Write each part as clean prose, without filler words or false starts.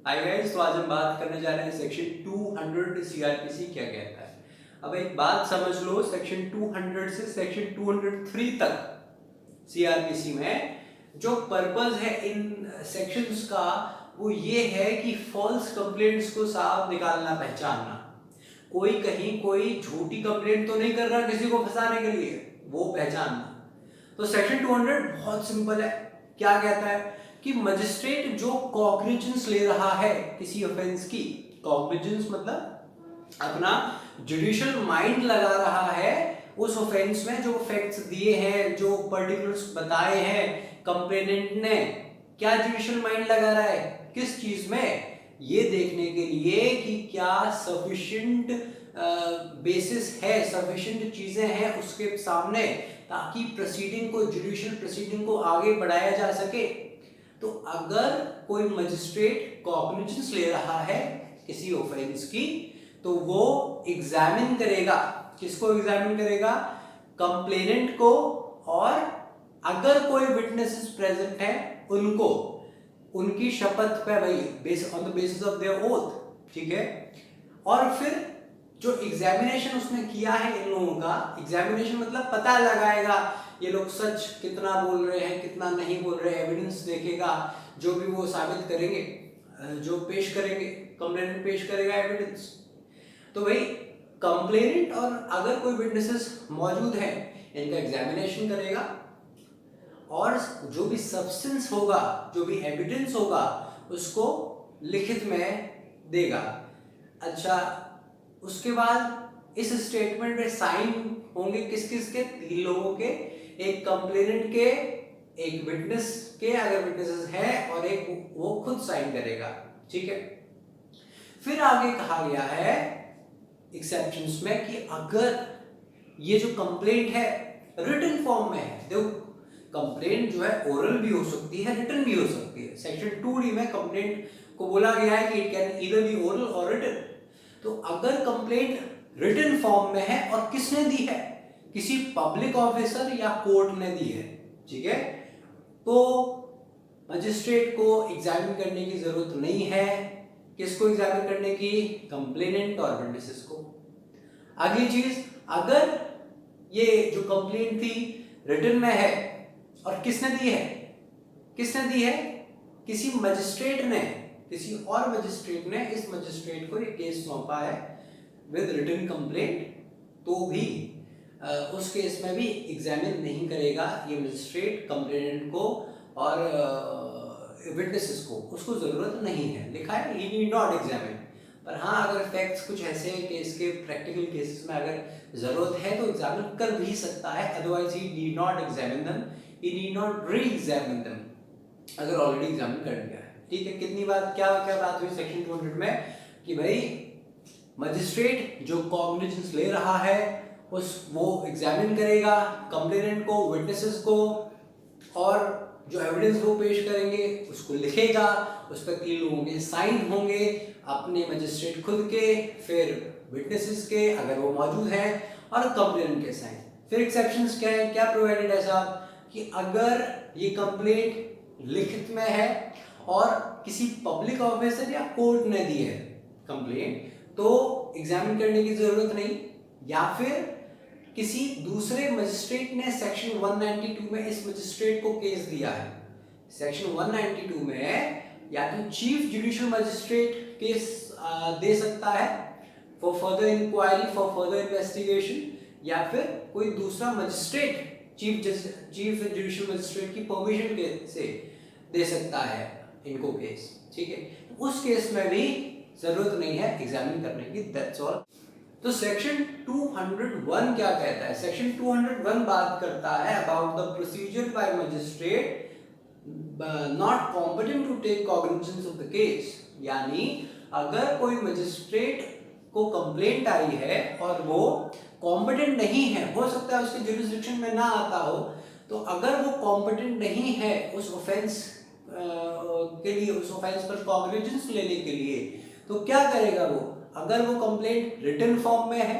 Hi guys, तो आज हम बात करने जा रहे हैं सेक्शन 200 सीआरपीसी क्या कहता है। अब एक बात समझ लो, सेक्शन 200 से सेक्शन 203 तक सीआरपीसी में जो पर्पस है इन सेक्शंस का वो ये है कि फॉल्स कंप्लेंट्स को साफ निकालना, पहचानना। कोई कहीं कोई झूठी कंप्लेंट तो नहीं कर रहा किसी को फंसाने के लिए, वो पहचानना। तो सेक्शन 200 बहुत सिंपल है। क्या कहता है कि मजिस्ट्रेट जो कॉग्निजेंस ले रहा है किसी ऑफेंस की, कॉग्निजेंस मतलब अपना जुडिशियल माइंड लगा रहा है उस ऑफेंस में, जो फैक्ट्स दिए हैं, जो पर्टिकुलर्स बताए हैं कंप्लेनेंट ने, क्या जुडिशियल माइंड लगा रहा है किस चीज में, ये देखने के लिए कि क्या सफिशिएंट बेसिस है, सफिशिएंट चीजें हैं उसके सामने, ताकि प्रोसीडिंग को, जुडिशियल प्रोसीडिंग को आगे बढ़ाया जा सके। तो अगर कोई मजिस्ट्रेट कॉग्निजेंस ले रहा है किसी ऑफेंस की, तो वो एग्जामिन करेगा। किसको एग्जामिन करेगा? कंप्लेनेंट को, और अगर कोई विटनेसेस प्रेजेंट है उनको, उनकी शपथ पे, भाई on the basis of their oath, ठीक है। और फिर जो एग्जामिनेशन उसने किया है इन लोगों का, एग्जामिनेशन मतलब पता लगाएगा ये लोग सच कितना बोल रहे हैं, कितना नहीं बोल रहे हैं, एविडेंस देखेगा, जो भी वो साबित करेंगे, जो पेश करेंगे, कंप्लेनेंट पेश करेगा एविडेंस। तो भाई कंप्लेनेंट और अगर कोई विटनेसेस मौजूद हैं, इनका एग्जामिनेशन करेगा, और जो भी सब्सटेंस होगा, जो भी एविडेंस होगा, उसको लिखित में देगा। अच्छा, उसके बाद इस स्टेटमेंट में साइन होंगे किस किस के? 3 लोगों के, एक कंप्लेनेंट के, एक विटनेस के अगर विटनेसेस है, और एक वो खुद साइन करेगा, ठीक है। फिर आगे कहा गया है एक्सेप्शंस में कि अगर ये जो कंप्लेंट है रिटन फॉर्म में है, देखो कंप्लेंट जो है ओरल भी हो सकती है, रिटन भी हो सकती है। सेक्शन 2D में कंप्लेंट को बोला गया है कि it can either be oral और रिटन। तो अगर कंप्लेंट रिटन फॉर्म में है और किसने दी है? किसी पब्लिक ऑफिसर या कोर्ट ने दी है, ठीक है, तो मजिस्ट्रेट को एग्जामिन करने की जरूरत नहीं है। किसको एग्जामिन करने की? कंप्लेनेंट और विटनेसेस को। अगली चीज, अगर ये जो कंप्लेंट थी रिटन में है, और किसने दी है? किसने दी है? किसी मजिस्ट्रेट ने, किसी और मजिस्ट्रेट ने इस मजिस्ट्रेट को ये केस सौंपा है विद रिटन कंप्लेंट, तो भी उस केस में भी एग्जामिन नहीं करेगा ये मजिस्ट्रेट कंप्लेनेंट को और विटनेसेस को, उसको जरूरत नहीं है। लिखा है ही नीड नॉट एग्जामिन। पर हाँ, अगर फैक्ट्स कुछ ऐसे हैं केस के, प्रैक्टिकल केसेस में अगर जरूरत है तो एग्जामिन कर भी सकता है, otherwise he need not examine them, he need not री एग्जामिन देम, अगर ऑलरेडी एग्जामिन कर लिया है, ठीक है। कितनी बात, क्या क्या बात हुई सेक्शन 200 में कि भाई मजिस्ट्रेट जो कॉग्निजेंस ले रहा है वो एग्जामिन करेगा कंप्लेनेंट को, विटनेसेस को, और जो एविडेंस वो पेश करेंगे उसको लिखेगा, उस पर 3 लोगों के साइन होंगे, अपने मजिस्ट्रेट खुद के, फिर विटनेसेस के अगर वो मौजूद हैं, और कंप्लेनेंट के साइन। फिर एक्सेप्शंस क्या है, क्या प्रोवाइडेड है साहब, कि अगर ये कंप्लेंट लिखित में है और किसी पब्लिक ऑफिसर या कोर्ट ने दी है कंप्लेंट, तो एग्जामिन करने की जरूरत नहीं। या फिर किसी दूसरे मजिस्ट्रेट ने सेक्शन 192 में इस मजिस्ट्रेट को केस दिया है, सेक्शन 192 में या तो चीफ जुडिशियल मजिस्ट्रेट केस दे सकता है for further inquiry, for further investigation, या फिर कोई दूसरा मजिस्ट्रेट चीफ जुडिशियल मजिस्ट्रेट की परमिशन के से दे सकता है इनको केस, ठीक है। उस केस में भी जरूरत नहीं है एग्जामिन करने की, दैट्स ऑल। तो सेक्शन 201 क्या कहता है? सेक्शन 201 बात करता है about the procedure by magistrate not competent to take cognizance of the case. यानी अगर कोई मजिस्ट्रेट को कंप्लेंट आई है और वो कॉम्पिटेंट नहीं है, हो सकता है उसके जुरिसडिक्शन में ना आता हो, तो अगर वो कॉम्पिटेंट नहीं है उस ऑफेंस के लिए, उस ऑफेंस पर कॉग्निजेंस लेने के लिए, तो क्या करेगा वो? अगर वो कंप्लेंट रिटन फॉर्म में है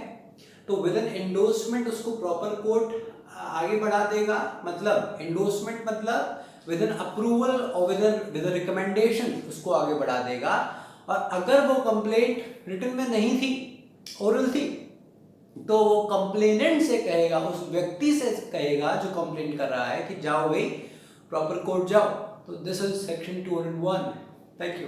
तो विद एन एंडोर्समेंट उसको प्रॉपर कोर्ट आगे बढ़ा देगा। मतलब एंडोर्समेंट मतलब विद एन अप्रूवल और विद रिकमेंडेशन उसको आगे बढ़ा देगा। और अगर वो कंप्लेंट रिटन में नहीं थी, ओरल थी, तो वो कंप्लेनेंट से कहेगा, उस व्यक्ति से कहेगा जो कंप्लेंट कर रहा है कि जाओ भाई प्रॉपर कोर्ट जाओ। तो this is section 201। Thank you.